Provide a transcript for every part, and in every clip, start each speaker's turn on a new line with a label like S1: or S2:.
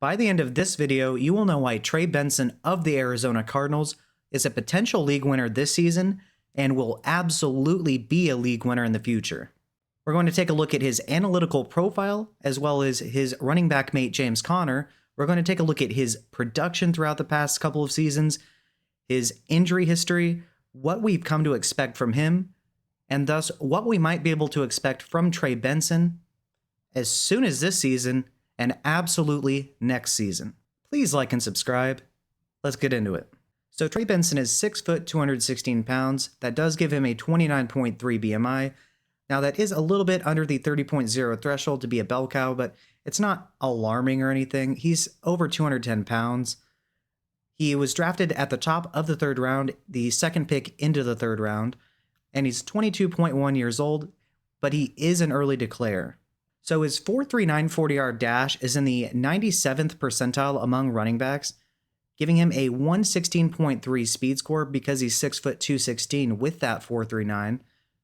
S1: By the end of this video, you will know why Trey Benson of the Arizona Cardinals is a potential league winner this season and will absolutely be a league winner in the future. We're going to take a look at his analytical profile as well as his running back mate James Conner. We're going to take a look at his production throughout the past couple of seasons, his injury history, what we've come to expect from him, and thus what we might be able to expect from Trey Benson as soon as this season and absolutely next season. Please like and subscribe. Let's get into it. So Trey Benson is 6 foot, 216 pounds. That does give him a 29.3 BMI. Now that is a little bit under the 30.0 threshold to be a bell cow, but it's not alarming or anything. He's over 210 pounds. He was drafted at the top of the third round, the second pick into the third round, and he's 22.1 years old, but he is an early declare. So his 4.39 40-yard dash is in the 97th percentile among running backs, giving him a 116.3 speed score because he's 6 foot 216 with that 4.39,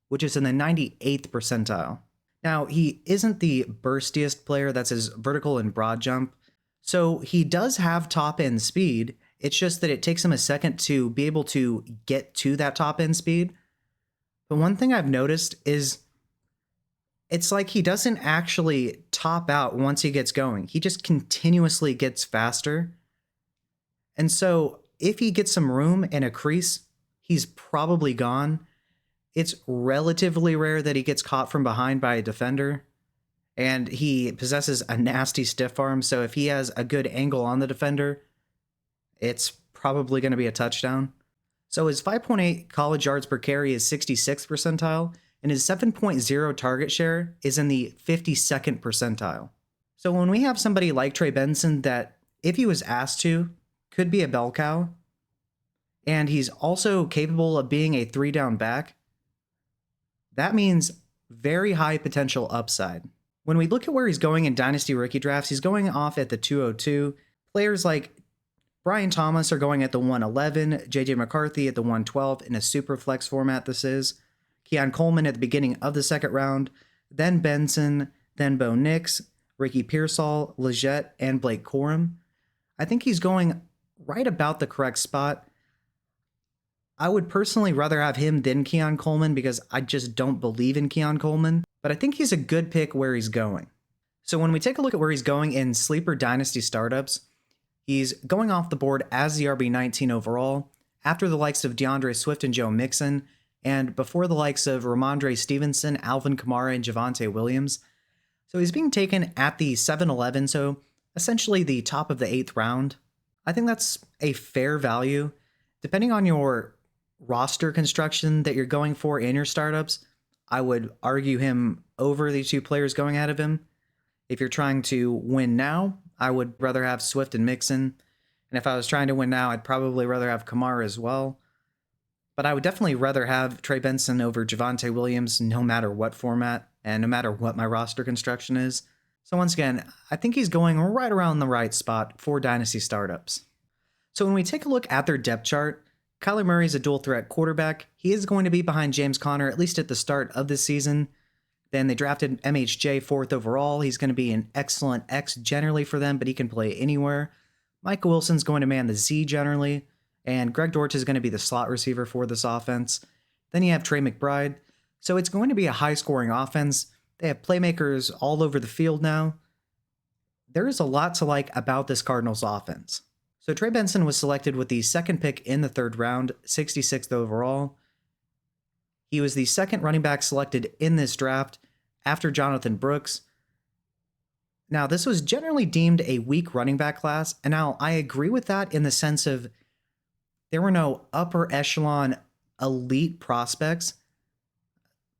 S1: which is in the 98th percentile. Now, he isn't the burstiest player, that's his vertical and broad jump, so he does have top end speed. It's just that it takes him a second to be able to get to that top end speed. But one thing I've noticed is it's like he doesn't actually top out once he gets going. He just continuously gets faster. And so if he gets some room and a crease, he's probably gone. It's relatively rare that he gets caught from behind by a defender. And he possesses a nasty stiff arm. So if he has a good angle on the defender, it's probably going to be a touchdown. So his 5.8 college yards per carry is 66th percentile, and his 7.0 target share is in the 52nd percentile. So when we have somebody like Trey Benson that, if he was asked to, could be a bell cow, and he's also capable of being a 3-down back, that means very high potential upside. When we look at where he's going in Dynasty rookie drafts, he's going off at the 202. Players like Brian Thomas are going at the 111, J.J. McCarthy at the 112 in a super flex format this is, Keon Coleman at the beginning of the second round, then Benson, then Bo Nix, Ricky Pearsall, Leggett, and Blake Corum. I think he's going right about the correct spot. I would personally rather have him than Keon Coleman because I just don't believe in Keon Coleman, but I think he's a good pick where he's going. So when we take a look at where he's going in Sleeper Dynasty startups, he's going off the board as the RB19 overall, after the likes of DeAndre Swift and Joe Mixon, and before the likes of Ramondre Stevenson, Alvin Kamara, and Javonte Williams. So he's being taken at the 7-11, so essentially the top of the 8th round. I think that's a fair value. Depending on your roster construction that you're going for in your startups, I would argue him over the two players going ahead of him. If you're trying to win now, I would rather have Swift and Mixon. And if I was trying to win now, I'd probably rather have Kamara as well. But I would definitely rather have Trey Benson over Javonte Williams no matter what format and no matter what my roster construction is. So once again, I think he's going right around the right spot for Dynasty startups. So when we take a look at their depth chart, Kyler Murray's a dual threat quarterback. He is going to be behind James Conner, at least at the start of this season. Then they drafted MHJ 4th overall. He's going to be an excellent X generally for them, but he can play anywhere. Michael Wilson's going to man the Z generally, and Greg Dortch is going to be the slot receiver for this offense. Then you have Trey McBride. So it's going to be a high-scoring offense. They have playmakers all over the field now. There is a lot to like about this Cardinals offense. So Trey Benson was selected with the second pick in the third round, 66th overall. He was the second running back selected in this draft after Jonathan Brooks. Now, this was generally deemed a weak running back class, and now I agree with that in the sense of there were no upper echelon elite prospects.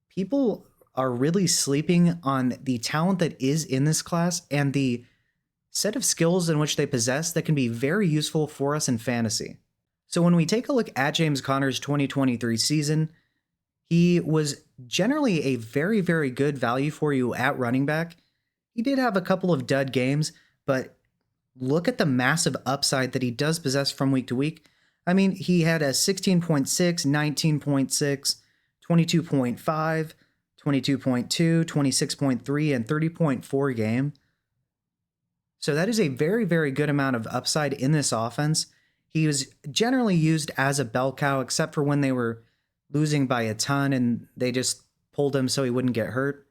S1: People are really sleeping on the talent that is in this class and the set of skills in which they possess that can be very useful for us in fantasy. So when we take a look at James Conner's 2023 season, he was generally a very, very good value for you at running back. He did have a couple of dud games, but look at the massive upside that he does possess from week to week. I mean, he had a 16.6, 19.6, 22.5, 22.2, 26.3, and 30.4 game. So that is a very, very good amount of upside in this offense. He was generally used as a bell cow, except for when they were losing by a ton and they just pulled him so he wouldn't get hurt.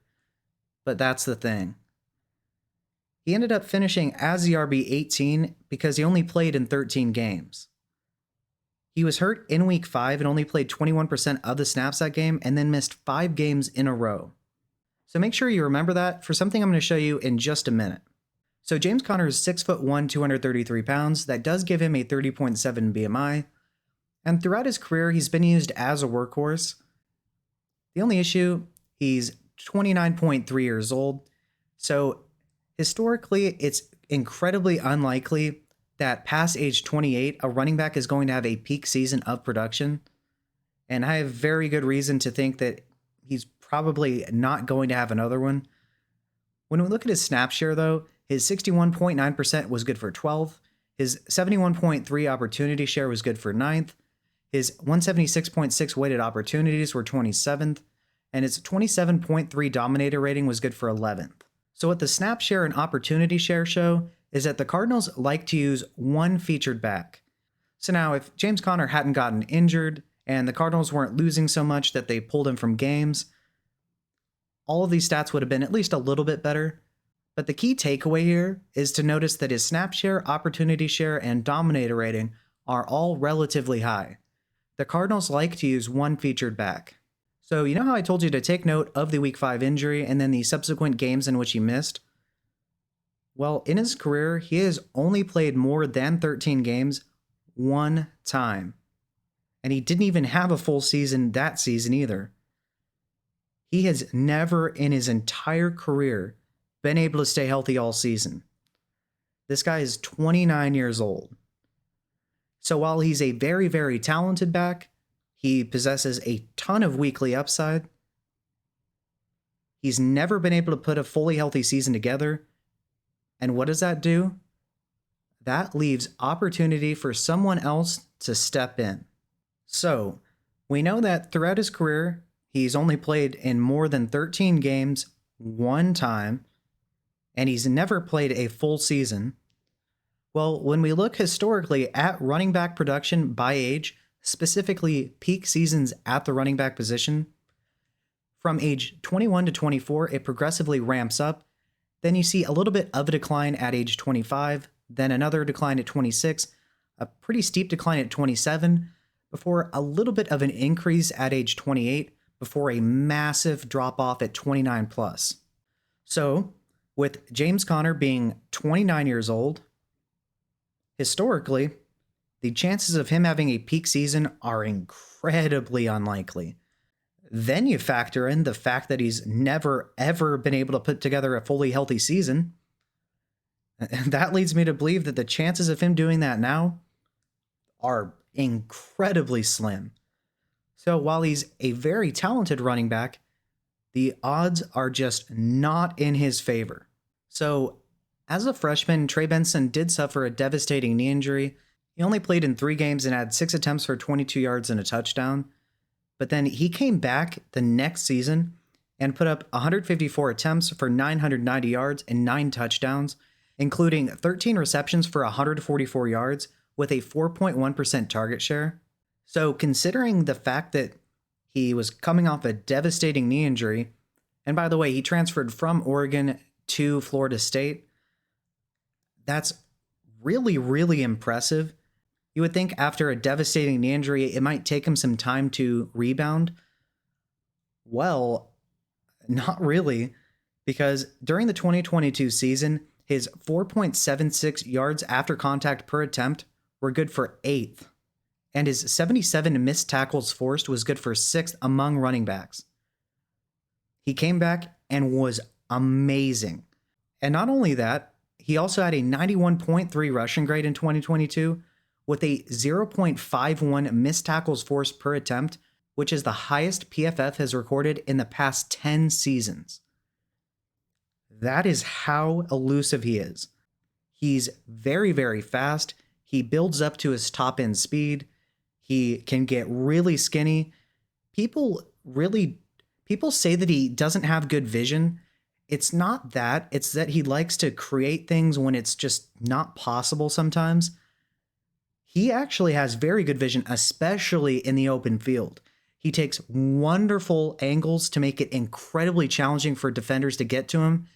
S1: But that's the thing. He ended up finishing as the RB 18 because he only played in 13 games. He was hurt in week 5 and only played 21% of the snaps that game and then missed 5 games in a row. So make sure you remember that for something I'm going to show you in just a minute. So James Conner is 6'1", 233 pounds. That does give him a 30.7 BMI. And throughout his career, he's been used as a workhorse. The only issue, he's 29.3 years old. So historically, it's incredibly unlikely that past age 28, a running back is going to have a peak season of production. And I have very good reason to think that he's probably not going to have another one. When we look at his snap share, though, his 61.9% was good for 12th. His 71.3 opportunity share was good for 9th. His 176.6 weighted opportunities were 27th. And his 27.3 dominator rating was good for 11th. So what the snap share and opportunity share show is that the Cardinals like to use one featured back. So now if James Conner hadn't gotten injured and the Cardinals weren't losing so much that they pulled him from games, all of these stats would have been at least a little bit better. But the key takeaway here is to notice that his snap share, opportunity share, and dominator rating are all relatively high. The Cardinals like to use one featured back. So you know how I told you to take note of the week 5 injury and then the subsequent games in which he missed? Well, in his career, he has only played more than 13 games one time. And he didn't even have a full season that season either. He has never in his entire career been able to stay healthy all season. This guy is 29 years old. So while he's a very, very talented back, he possesses a ton of weekly upside. He's never been able to put a fully healthy season together. And what does that do? That leaves opportunity for someone else to step in. So we know that throughout his career, he's only played in more than 13 games one time, and he's never played a full season. Well, when we look historically at running back production by age, specifically peak seasons at the running back position, from age 21 to 24, it progressively ramps up. Then you see a little bit of a decline at age 25, then another decline at 26, a pretty steep decline at 27, before a little bit of an increase at age 28, before a massive drop off at 29 plus. So, with James Conner being 29 years old, historically, the chances of him having a peak season are incredibly unlikely. Then you factor in the fact that he's never, ever been able to put together a fully healthy season. And that leads me to believe that the chances of him doing that now are incredibly slim. So while he's a very talented running back, the odds are just not in his favor. So as a freshman, Trey Benson did suffer a devastating knee injury. He only played in 3 games and had 6 attempts for 22 yards and a touchdown. But then he came back the next season and put up 154 attempts for 990 yards and 9 touchdowns, including 13 receptions for 144 yards with a 4.1% target share. So considering the fact that he was coming off a devastating knee injury, and by the way, he transferred from Oregon to Florida State, that's really, really impressive. You would think after a devastating knee injury, it might take him some time to rebound. Well, not really, because during the 2022 season, his 4.76 yards after contact per attempt were good for 8th, and his 77 missed tackles forced was good for 6th among running backs. He came back and was amazing. And not only that, he also had a 91.3 rushing grade in 2022, with a 0.51 missed tackles forced per attempt, which is the highest PFF has recorded in the past 10 seasons. That is how elusive he is. He's very, very fast. He builds up to his top end speed. He can get really skinny. People say that he doesn't have good vision, It's not that, it's that he likes to create things when it's just not possible sometimes. He actually has very good vision, especially in the open field. He takes wonderful angles to make it incredibly challenging for defenders to get to him.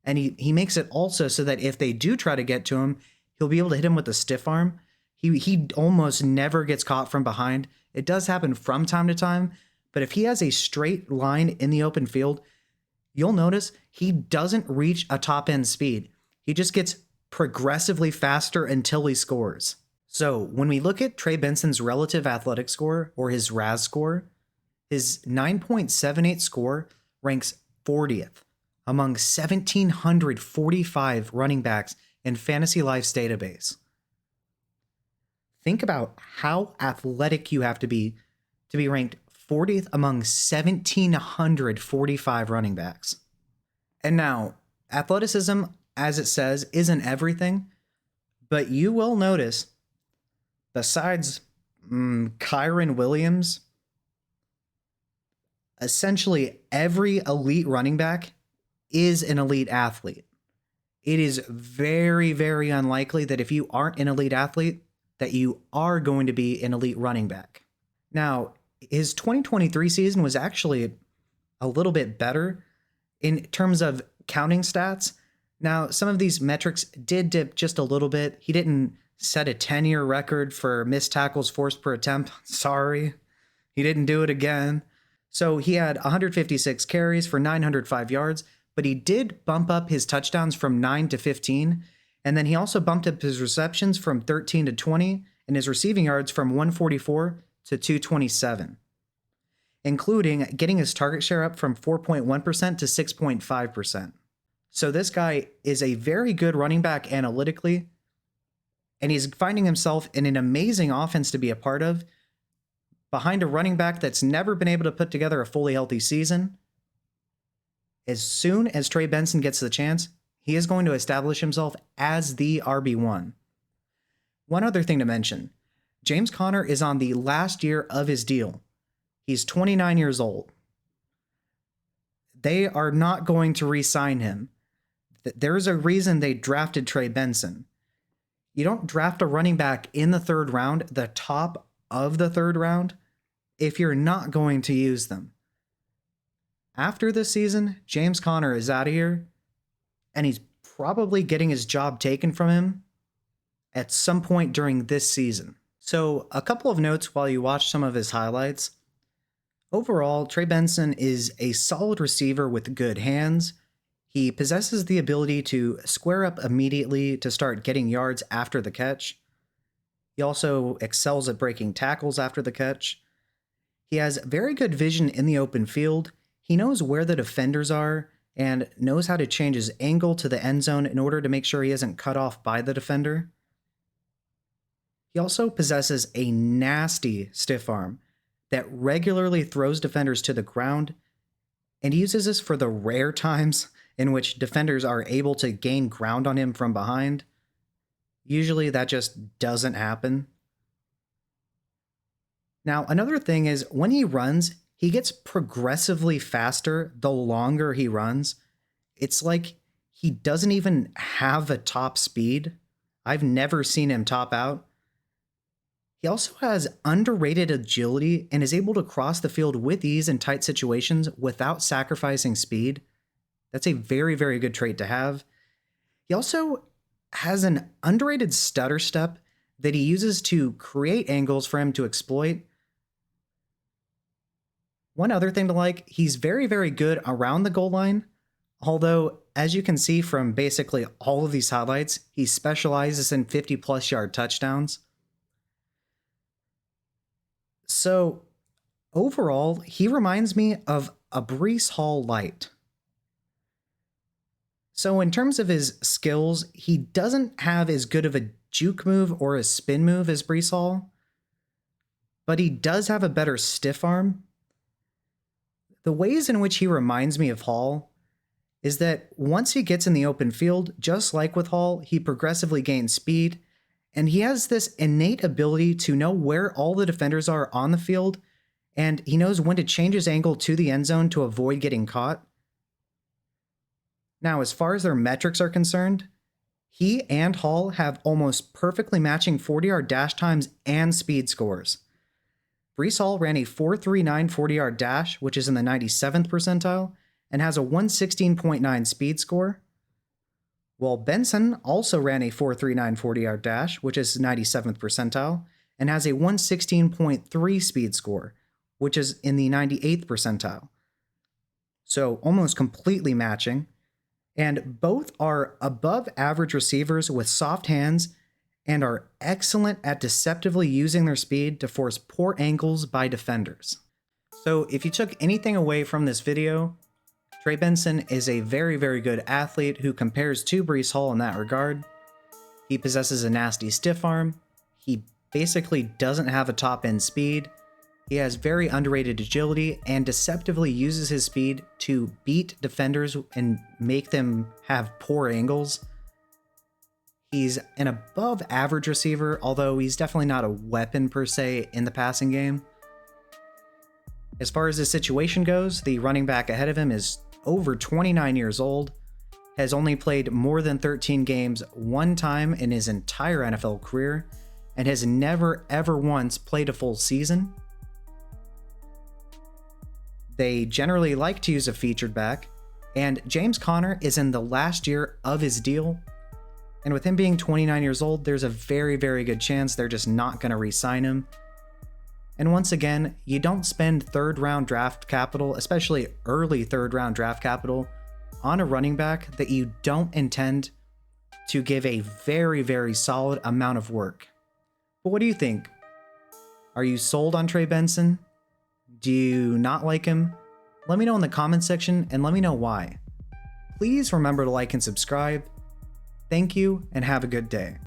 S1: And he makes it also so that if they do try to get to him, he'll be able to hit him with a stiff arm. He almost never gets caught from behind. It does happen from time to time, but if he has a straight line in the open field, you'll notice he doesn't reach a top end speed. He just gets progressively faster until he scores. So when we look at Trey Benson's relative athletic score, or his RAS score, his 9.78 score ranks 40th among 1,745 running backs in Fantasy Life's database. Think about how athletic you have to be ranked 40th among 1,745 running backs. And now, athleticism, as it says, isn't everything, but you will notice, besides Kyron Williams, essentially every elite running back is an elite athlete. It is very, very unlikely that if you aren't an elite athlete, that you are going to be an elite running back. Now, his 2023 season was actually a little bit better in terms of counting stats. Now, some of these metrics did dip just a little bit. He didn't set a 10-year record for missed tackles forced per attempt. Sorry, he didn't do it again. So he had 156 carries for 905 yards, but he did bump up his touchdowns from 9 to 15. And then he also bumped up his receptions from 13 to 20 and his receiving yards from 144 to 227, including getting his target share up from 4.1% to 6.5%. So this guy is a very good running back analytically, and he's finding himself in an amazing offense to be a part of, behind a running back that's never been able to put together a fully healthy season. As soon as Trey Benson gets the chance, he is going to establish himself as the RB1. One other thing to mention, James Conner is on the last year of his deal. He's 29 years old. They are not going to re-sign him. There's a reason they drafted Trey Benson. You don't draft a running back in the third round, the top of the third round, if you're not going to use them. After this season, James Conner is out of here, and he's probably getting his job taken from him at some point during this season. So a couple of notes while you watch some of his highlights. Overall, Trey Benson is a solid receiver with good hands. He possesses the ability to square up immediately to start getting yards after the catch. He also excels at breaking tackles after the catch. He has very good vision in the open field. He knows where the defenders are and knows how to change his angle to the end zone in order to make sure he isn't cut off by the defender. He also possesses a nasty stiff arm that regularly throws defenders to the ground, and he uses this for the rare times in which defenders are able to gain ground on him from behind. Usually that just doesn't happen. Now, another thing is when he runs, he gets progressively faster the longer he runs. It's like he doesn't even have a top speed. I've never seen him top out. He also has underrated agility and is able to cross the field with ease in tight situations without sacrificing speed. That's a very, very good trait to have. He also has an underrated stutter step that he uses to create angles for him to exploit. One other thing to like, he's very, very good around the goal line, although as you can see from basically all of these highlights, he specializes in 50-plus yard touchdowns. So overall, he reminds me of a Breece Hall light. So in terms of his skills, he doesn't have as good of a juke move or a spin move as Breece Hall, but he does have a better stiff arm. The ways in which he reminds me of Hall is that once he gets in the open field, just like with Hall, he progressively gains speed, and he has this innate ability to know where all the defenders are on the field, and he knows when to change his angle to the end zone to avoid getting caught. Now, as far as their metrics are concerned, he and Hall have almost perfectly matching 40-yard dash times and speed scores. Breece Hall ran a 4.39 40-yard dash, which is in the 97th percentile, and has a 116.9 speed score, while Benson also ran a 4.39 40-yard dash, which is 97th percentile, and has a 116.3 speed score, which is in the 98th percentile. So almost completely matching. And both are above average receivers with soft hands and are excellent at deceptively using their speed to force poor angles by defenders. So if you took anything away from this video, Trey Benson is a very, very good athlete who compares to Breece Hall in that regard. He possesses a nasty stiff arm. He basically doesn't have a top end speed. He has very underrated agility and deceptively uses his speed to beat defenders and make them have poor angles. He's an above average receiver, although he's definitely not a weapon per se in the passing game. As far as his situation goes, the running back ahead of him is over 29 years old, has only played more than 13 games one time in his entire NFL career, and has never ever once played a full season. They generally like to use a featured back, and James Conner is in the last year of his deal, and with him being 29 years old, there's a very, very good chance they're just not going to re-sign him. And once again, you don't spend third-round draft capital, especially early third-round draft capital, on a running back that you don't intend to give a very, very solid amount of work. But what do you think? Are you sold on Trey Benson? Do you not like him? Let me know in the comments section and let me know why. Please remember to like and subscribe. Thank you and have a good day.